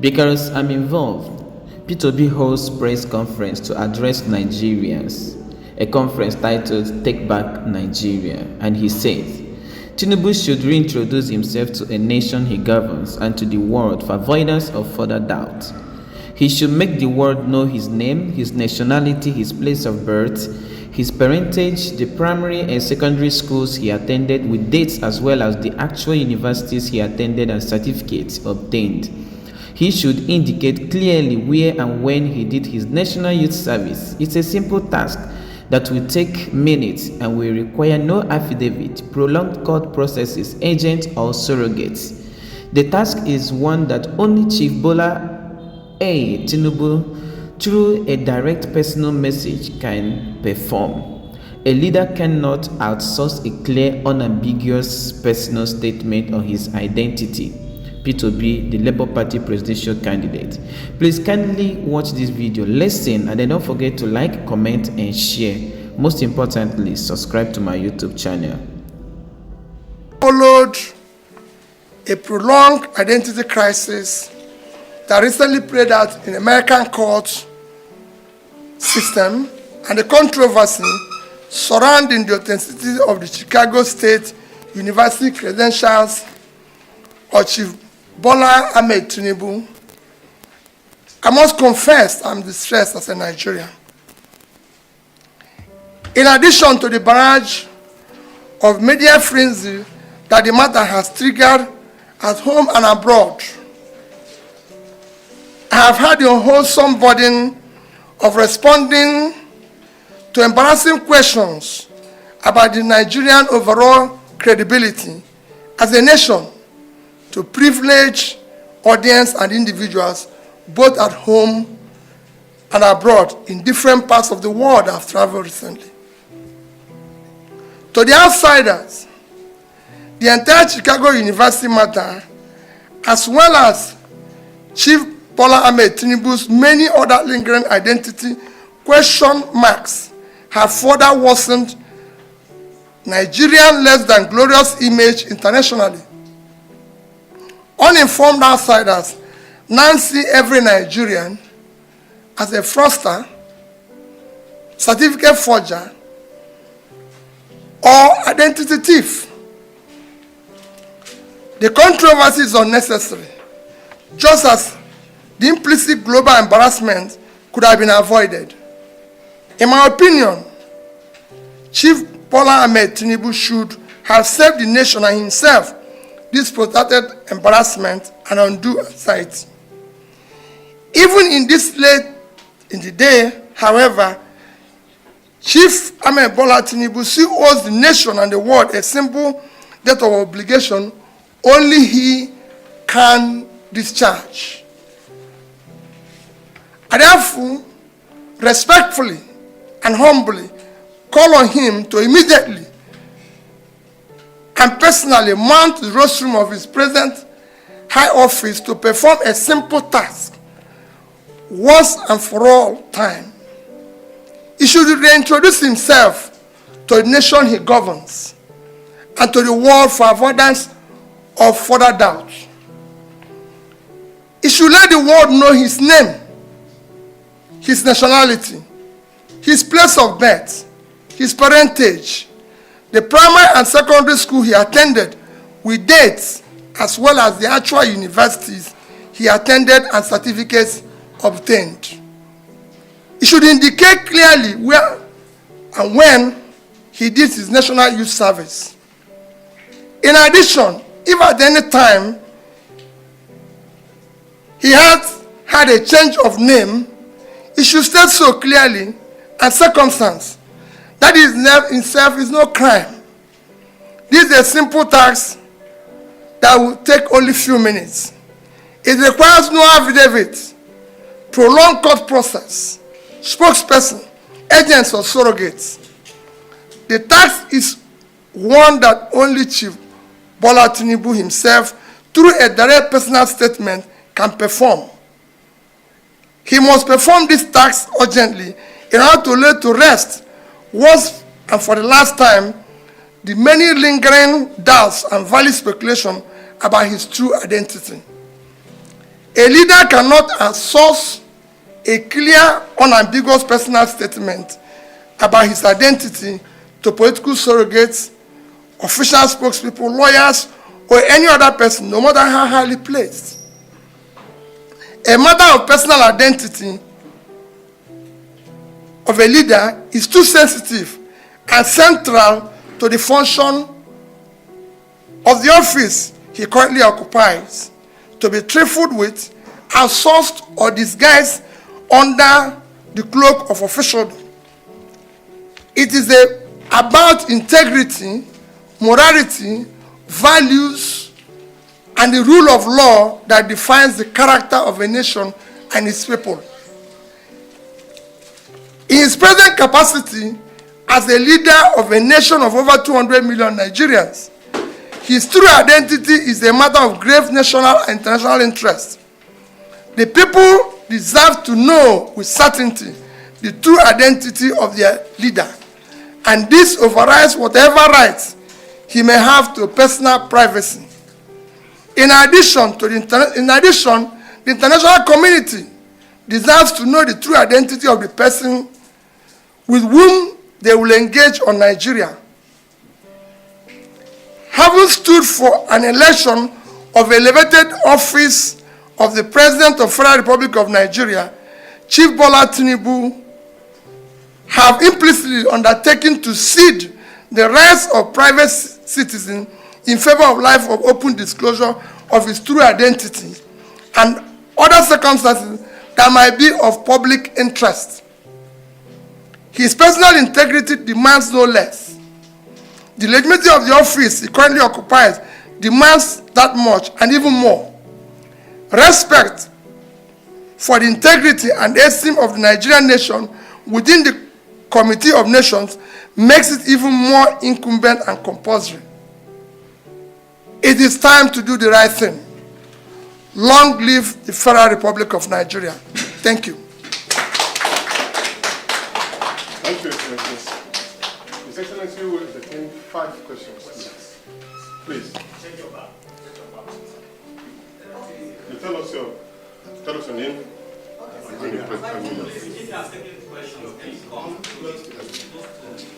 Because I'm involved, P2B holds press conference to address Nigerians, a conference titled Take Back Nigeria, and he says, Tinubu should reintroduce himself to a nation he governs and to the world for avoidance of further doubt. He should make the world know his name, his nationality, his place of birth, his parentage, the primary and secondary schools he attended with dates as well as the actual universities he attended and certificates obtained. He should indicate clearly where and when he did his national youth service. It's a simple task that will take minutes and will require no affidavit, prolonged court processes, agents, or surrogates. The task is one that only Chief Bola A, Tinubu, through a direct personal message can perform. A leader cannot outsource a clear, unambiguous personal statement on his identity. P2B, the Labour Party presidential candidate. Please kindly watch this video, listen, and then don't forget to like, comment, and share. Most importantly, subscribe to my YouTube channel. Followed a prolonged identity crisis that recently played out in the American court system and the controversy surrounding the authenticity of the Chicago State University credentials of Chief Bola A Tinubu. I must confess I'm distressed as a Nigerian. In addition to the barrage of media frenzy that the matter has triggered at home and abroad, I have had the unwholesome burden of responding to embarrassing questions about the Nigerian overall credibility as a nation to privilege audience and individuals both at home and abroad in different parts of the world I've traveled recently. To the outsiders, the entire Chicago University matter, as well as Chief Bola A Tinubu's many other lingering identity question marks, have further worsened Nigerian less than glorious image internationally. Uninformed outsiders now see every Nigerian as a fraudster, certificate forger, or identity thief. The controversy is unnecessary, just as the implicit global embarrassment could have been avoided. In my opinion, Chief Bola A Tinubu should have saved the nation and himself this protracted embarrassment and undue anxiety. Even in this late in the day, however, Chief Bola Tinubu still owes the nation and the world a simple debt of obligation only he can discharge. I therefore respectfully and humbly call on him to immediately and personally mount the rostrum of his present high office to perform a simple task once and for all time. He should reintroduce himself to the nation he governs and to the world for avoidance of further doubt. He should let the world know his name, his nationality, his place of birth, his parentage, the primary and secondary school he attended with dates, as well as the actual universities he attended and certificates obtained. He should indicate clearly where and when he did his national youth service. In addition, if at any time he has had a change of name, he should state so clearly and circumstance that his name itself is no crime. This is a simple task that will take only a few minutes. It requires no affidavit, prolonged court process, spokesperson, agents, or surrogates. The task is one that only Chief Bola Tinubu himself, through a direct personal statement, can perform. He must perform this task urgently in order to lay to rest, once and for the last time, the many lingering doubts and valid speculation about his true identity. A leader cannot outsource a clear, unambiguous personal statement about his identity to political surrogates, official spokespeople, lawyers, or any other person, no matter how highly placed. A matter of personal identity of a leader is too sensitive and central to the function of the office he currently occupies to be trifled with, outsourced, or disguised under the cloak of officialdom. It is about integrity, morality, values, and the rule of law that defines the character of a nation and its people. In his present capacity as a leader of a nation of over 200 million Nigerians, his true identity is a matter of grave national and international interest. The people deserve to know with certainty the true identity of their leader, and this overrides whatever rights he may have to personal privacy. In addition, the international community deserves to know the true identity of the person with whom they will engage on Nigeria. Having stood for an election of elevated office of the President of the Federal Republic of Nigeria, Chief Bola Tinubu have implicitly undertaken to cede the rights of private citizens in favor of life of open disclosure of his true identity and other circumstances that might be of public interest. His personal integrity demands no less. The legitimacy of the office he currently occupies demands that much and even more. Respect for the integrity and esteem of the Nigerian nation within the Committee of Nations makes it even more incumbent and compulsory. It is time to do the right thing. Long live the Federal Republic of Nigeria. Thank you. Thank you, Excellency. His Excellency will entertain 5 questions. Please. You tell us your name.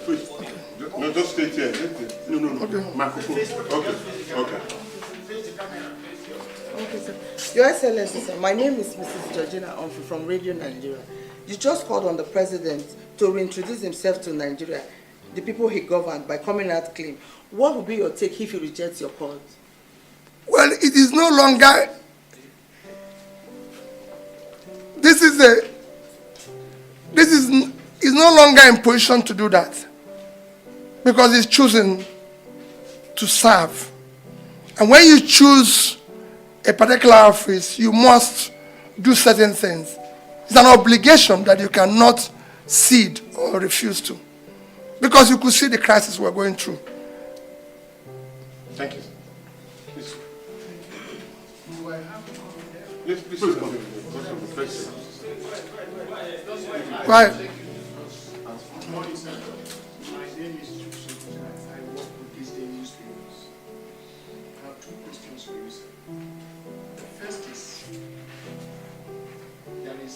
Please. No, just stay here. No. Okay. Microphone. Okay. Okay, sir. Your Excellency, sir, my name is Mrs. Georgina Humphrey from Radio Nigeria. You just called on the president to reintroduce himself to Nigeria, the people he governed, by coming out clean. What would be your take if he rejects your call? Well, it is no longer. This is no longer in position to do that because he's choosing to serve. And when you choose a particular office, you must do certain things. It's an obligation that you cannot cede or refuse to, because you could see the crisis we're going through. Thank you. Please. Yes, please. Right. My name is Chief Bola A. I work with these daily newspapers. I have 2 questions for you, sir. The first is, there is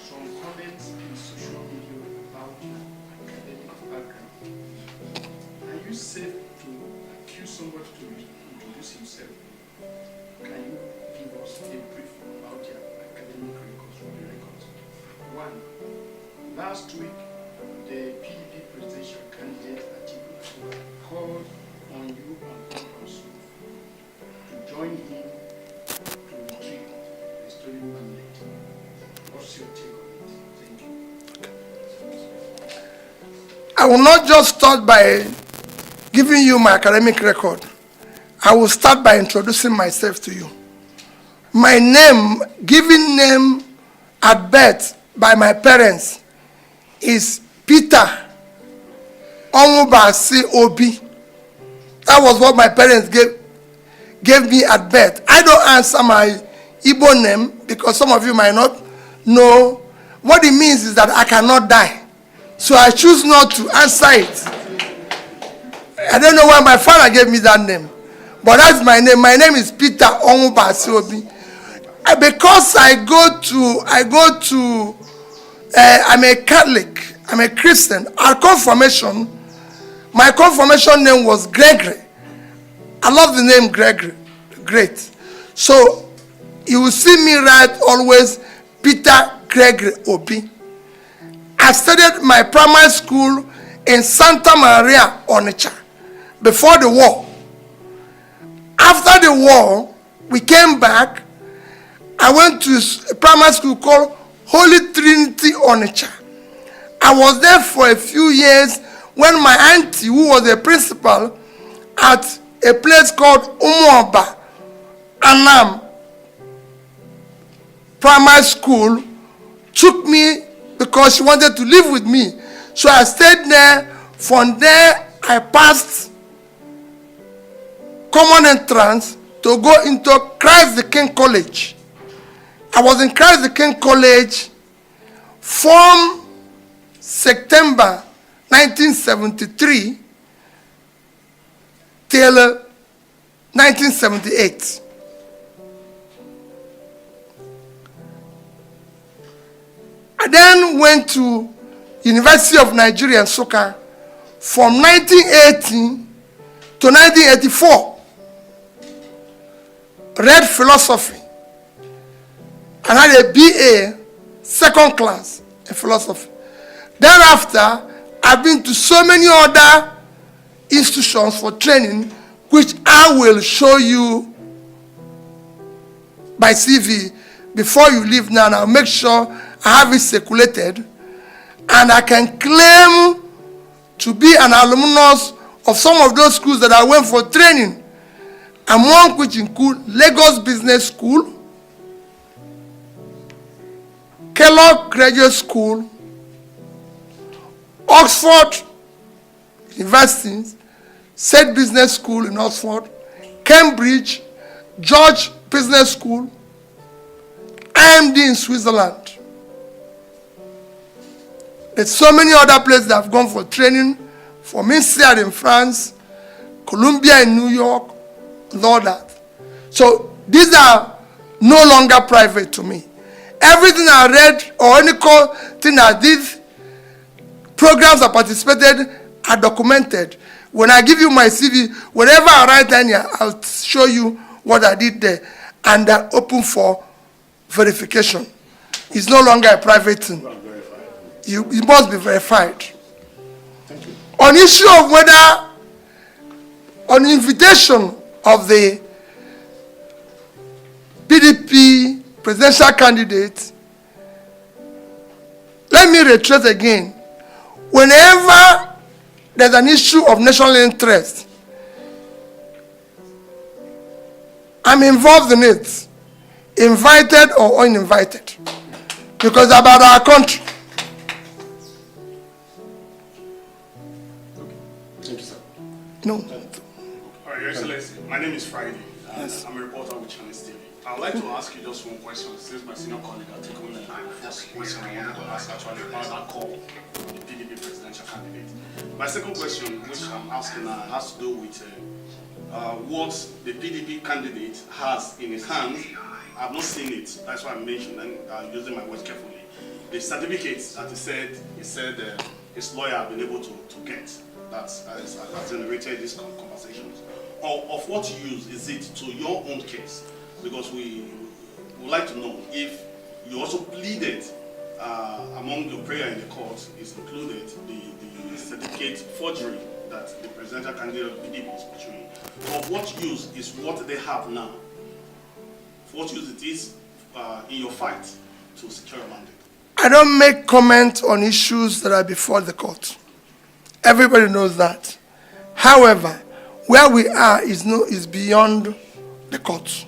some comments in social media about your academic background. Are you safe to accuse somebody to introduce himself? Can you give us a brief about your academic records from the records? 1. Last week, the PDP presidential candidate Atiku called on you and Congress to join him to retrieve the stolen mandate. What's your take on it? Thank you. I will not just start by giving you my academic record. I will start by introducing myself to you. My name, given name at birth by my parents, is Peter Onwubasi Obi. That was what my parents gave me at birth. I don't answer my Igbo name because some of you might not know. What it means is that I cannot die. So I choose not to answer it. I don't know why my father gave me that name. But that's my name. My name is Peter Onwubasi Obi. Because I'm a Catholic, I'm a Christian. Our confirmation, my confirmation name was Gregory. I love the name Gregory, great. So you will see me write always Peter Gregory Obi. I studied my primary school in Santa Maria, Onitsha, before the war. After the war, we came back. I went to a primary school called Holy Trinity, Onitsha. I was there for a few years when my auntie, who was a principal at a place called Umuoba, Anam Primary School, took me because she wanted to live with me. So I stayed there. From there, I passed common entrance to go into Christ the King College. I was in Christ the King College from September 1973 till 1978. I then went to University of Nigeria, Nsukka, from 1980 to 1984. Read philosophy and had a BA, second class in philosophy. Thereafter, I've been to so many other institutions for training, which I will show you by CV before you leave now. And I'll make sure I have it circulated, and I can claim to be an alumnus of some of those schools that I went for training, among which include Lagos Business School, Kellogg Graduate School, Oxford University, Said Business School in Oxford, Cambridge, George Business School, IMD in Switzerland. There's so many other places that I've gone for training, for INSEAD in France, Columbia in New York, and all that. So these are no longer private to me. Everything I read or any thing I did, programs I participated, are documented. When I give you my CV, whenever I write down here, I'll show you what I did there, and they're open for verification. It's no longer a private thing. It must be verified. Thank you. On issue of whether, on invitation of the PDP presidential candidate, let me retrace again. Whenever there's an issue of national interest, I'm involved in it, invited or uninvited, because it's about our country. Thank you, sir. No. All right, Your Excellency, my name is Friday. Yes. I'm a reporter with Channel TV. I would like to ask you just one question. Since my senior colleague Atiku, the first question I wanted to ask actually about that call from the PDP presidential candidate. My second question, which I'm asking now, has to do with what the PDP candidate has in his hand. I've not seen it. That's why I mentioned, and I'm using my words carefully. The certificates that he said his lawyer have been able to get. That's generated these conversations. Of what use is it to your own case? Because we would like to know if you also pleaded among your prayer in the court is included the certificate forgery that the presidential candidate of PDP is pursuing. Of what use is what they have now? What use it is in your fight to secure a mandate? I don't make comment on issues that are before the court. Everybody knows that. However, where we are is beyond the court.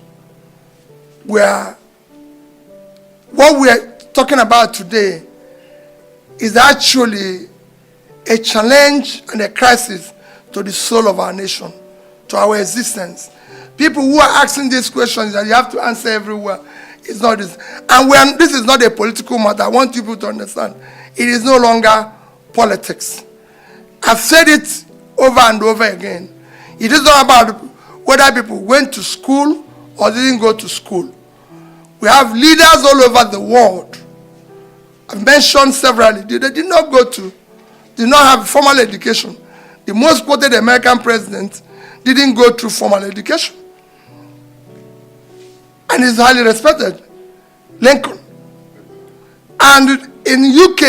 What we are talking about today is actually a challenge and a crisis to the soul of our nation, to our existence. People who are asking these questions that you have to answer everywhere, it's not this. And this is not a political matter. I want people to understand. It is no longer politics. I've said it over and over again. It is not about whether people went to school or didn't go to school. We have leaders all over the world. I've mentioned severally. They did not have formal education. The most quoted American president didn't go through formal education. And is highly respected. Lincoln. And in UK,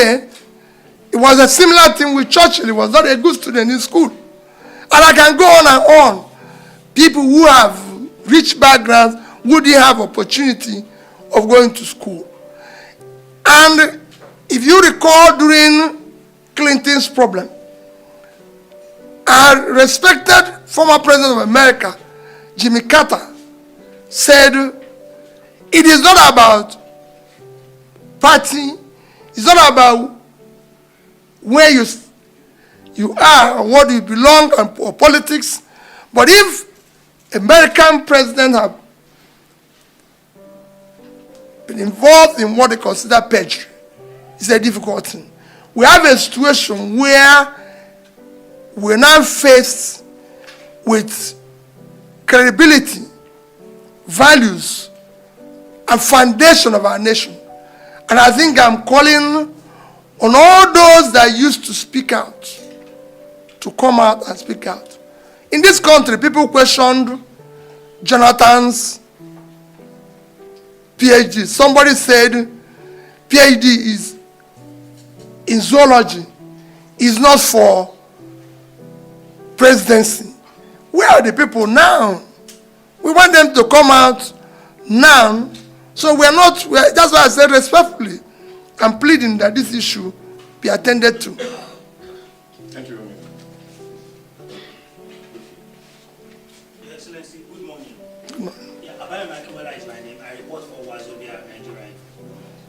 it was a similar thing with Churchill. He was not a good student in school. And I can go on and on. People who have rich backgrounds who didn't have opportunity of going to school. And if you recall during Clinton's problem, a respected former president of America, Jimmy Carter, said, it is not about party, it's not about where you are or what you belong or politics, but if American presidents have been involved in what they consider perjury, it's a difficult thing. We have a situation where we're now faced with credibility, values, and foundation of our nation. And I think I'm calling on all those that used to speak out to come out and speak out. In this country, people questioned Jonathan's PhD. Somebody said PhD is in zoology, is not for presidency. Where are the people now? We want them to come out now. So that's why I said respectfully, I'm pleading that this issue be attended to. Thank you very much. Your Excellency, good morning. Good morning. Yeah, Abayo Makiwala is my name. I report for Wazobia, Nigeria.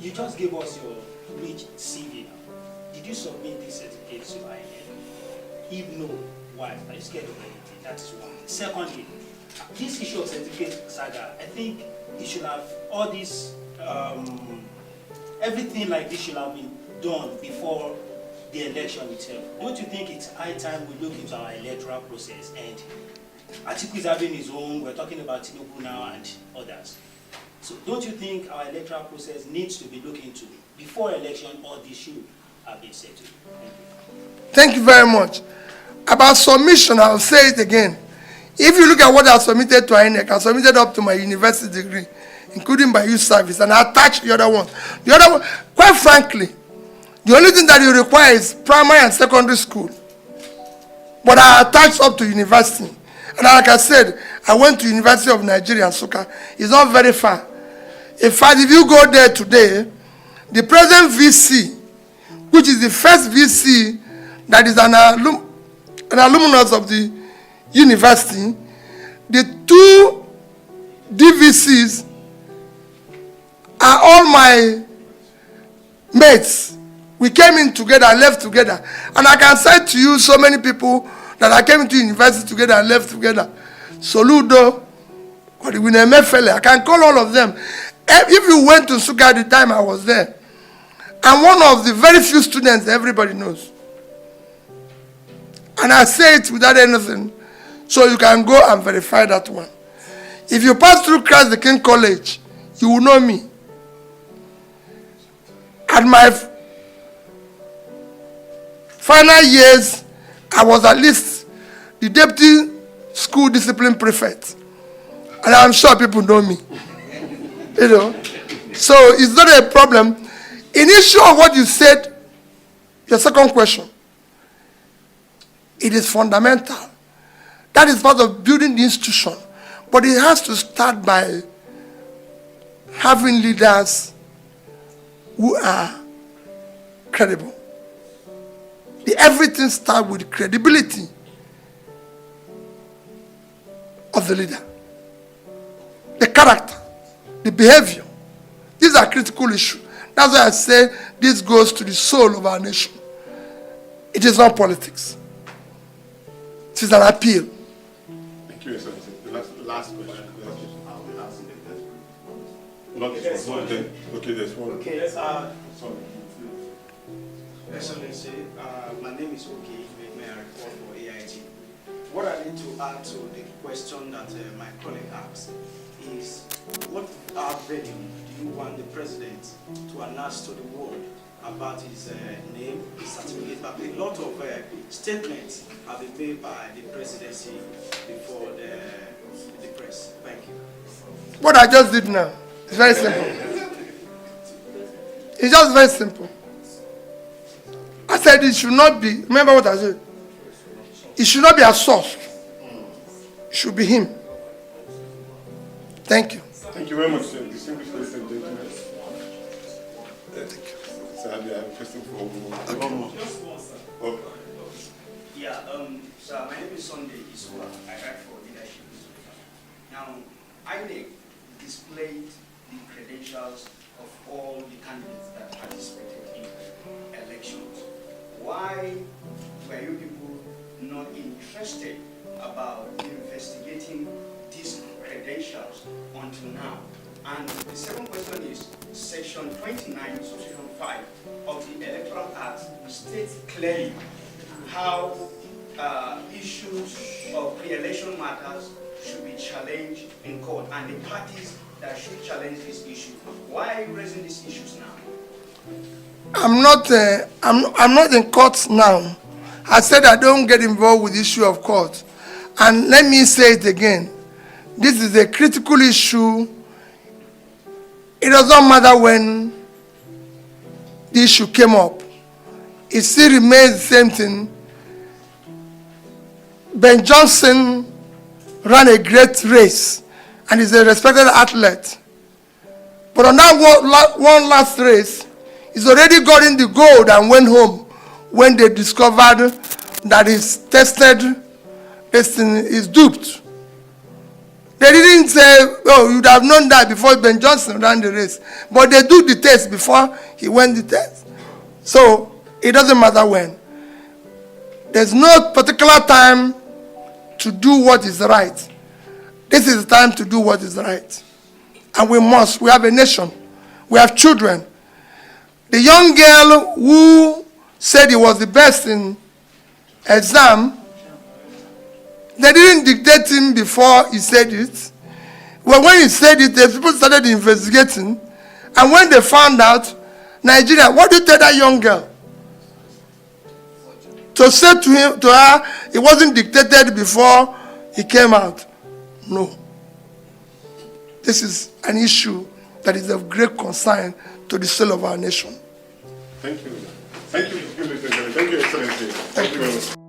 You just gave us your rich CV now. Did you submit this certificate to INEC? If no, why? Are you scared of anything? That is one. Secondly, this issue of certificate saga, I think it should have all this, everything like this should have been done before the election itself. Don't you think it's high time we look into our electoral process? And Atiku is having his own, we're talking about Tinubu now and others. So don't you think our electoral process needs to be looked into before election, or this should have been settled? Thank you very much. About submission, I'll say it again. If you look at what I submitted to INEC, I submitted up to my university degree, including my youth service, and I attached the other one. The other one, quite frankly, the only thing that you require is primary and secondary school. But I attached up to university. And like I said, I went to University of Nigeria, Nsukka. It's not very far. In fact, if you go there today, the present VC, which is the first VC that is an alumnus of the university, the two DVCs are all my mates. We came in together and left together. And I can say to you so many people that I came into university together and left together. Soludo, I can call all of them. If you went to Nsukka at the time I was there, I'm one of the very few students everybody knows. And I say it without anything, so you can go and verify that one. If you pass through Christ the King College, you will know me. At my final years, I was at least the deputy school discipline prefect. And I'm sure people know me. You know. So it's not a problem. In issue of what you said, your second question, it is fundamental. That is part of building the institution. But it has to start by having leaders who are credible. Everything starts with credibility of the leader. The character, the behavior. These are critical issues. That's why I say this goes to the soul of our nation. It is not politics. It is an appeal. Thank you, Excellency. The last question. Not this one. Okay, there's one. Okay, sorry. Excellency, my name is Oki. May I report for AIT? What I need to add to the question that my colleague asked is what avenue do you want the president to announce to the world about his name, his certificate? But a lot of statements have been made by the presidency before the press. Thank you. What I just did now is very simple. It's just very simple. I said it should not be, remember what I said? It should not be outsourced. It should be him. Thank you. Thank you very much, sir. Distinguished ladies and gentlemen. Thank you. So I have a question for one more. Okay. Yeah, so my name is Sunday Isua. I write for leadership. Now, INEC displayed the credentials of all the candidates that participated in elections. Why were you people not interested about investigating these credentials until now? And the second question is, Section 29, Subsection 5 of the Electoral Act states clearly how issues of pre-election matters should be challenged in court, and the parties that should challenge this issue. Why are you raising these issues now? I'm not in court now. I said I don't get involved with the issue of court. And let me say it again. This is a critical issue. It does not matter when the issue came up. It still remains the same thing. Ben Johnson ran a great race and is a respected athlete. But on that one last race, he's already gotten the gold and went home when they discovered that his tested destiny is duped. They didn't say, oh, you'd have known that before Ben Johnson ran the race. But they do the test before he went the test. So it doesn't matter when. There's no particular time to do what is right. This is the time to do what is right. And we must. We have a nation. We have children. The young girl who said he was the best in exam, they didn't dictate him before he said it. Well, when he said it, the people started investigating. And when they found out, Nigeria, what do you tell that young girl? To say to her, it wasn't dictated before he came out. No. This is an issue that is of great concern to the soul of our nation. Thank you. Thank you, Excellency. Thank you very much.